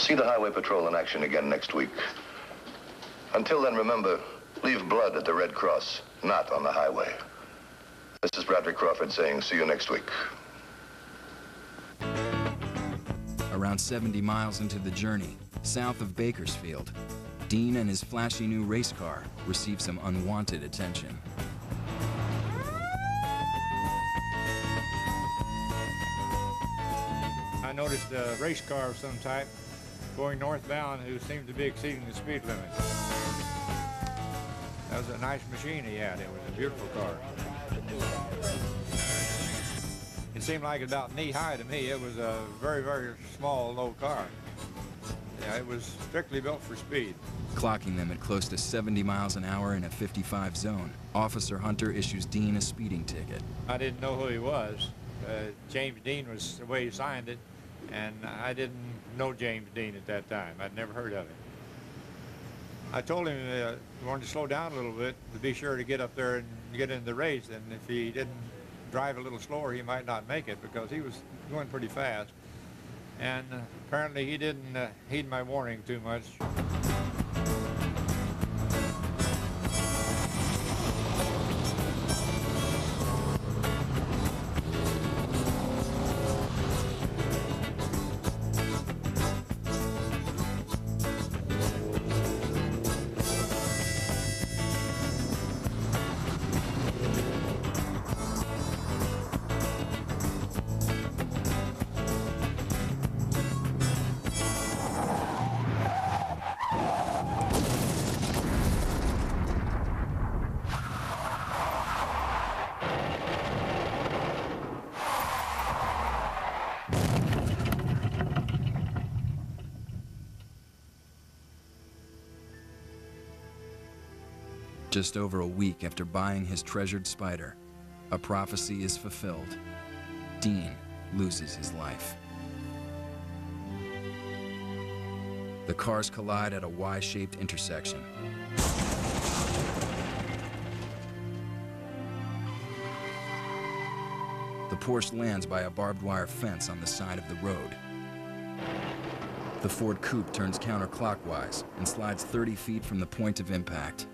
See the Highway Patrol in action again next week. Until then, remember, leave blood at the Red Cross, not on the highway. This is Broderick Crawford saying, see you next week. Around 70 miles into the journey, south of Bakersfield, Dean and his flashy new race car receive some unwanted attention. I noticed a race car of some type going northbound who seemed to be exceeding the speed limit. That was a nice machine he had. It was a beautiful car. It seemed like about knee-high to me. It was a very, very small, low car. Yeah, it was strictly built for speed. Clocking them at close to 70 miles an hour in a 55 zone, Officer Hunter issues Dean a speeding ticket. I didn't know who he was. James Dean was the way he signed it, and I didn't know James Dean at that time. I'd never heard of him. I told him he wanted to slow down a little bit to be sure to get up there and get in the race, and if he didn't drive a little slower, he might not make it because he was going pretty fast. And apparently he didn't heed my warning too much. Just over a week after buying his treasured Spider, a prophecy is fulfilled. Dean loses his life. The cars collide at a Y-shaped intersection. The Porsche lands by a barbed wire fence on the side of the road. The Ford coupe turns counterclockwise and slides 30 feet from the point of impact.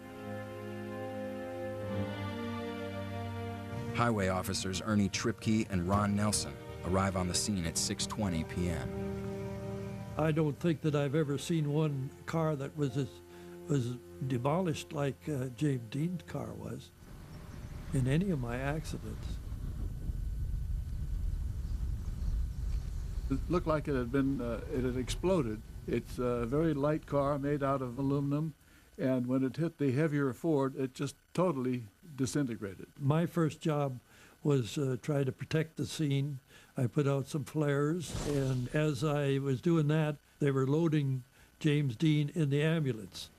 Highway officers Ernie Tripke and Ron Nelson arrive on the scene at 6:20 p.m. I don't think that I've ever seen one car that was demolished like James Dean's car was in any of my accidents. It looked like it had exploded. It's a very light car made out of aluminum, and when it hit the heavier Ford, it just totally disintegrated. My first job was try to protect the scene. I put out some flares, and as I was doing that, they were loading James Dean in the ambulance.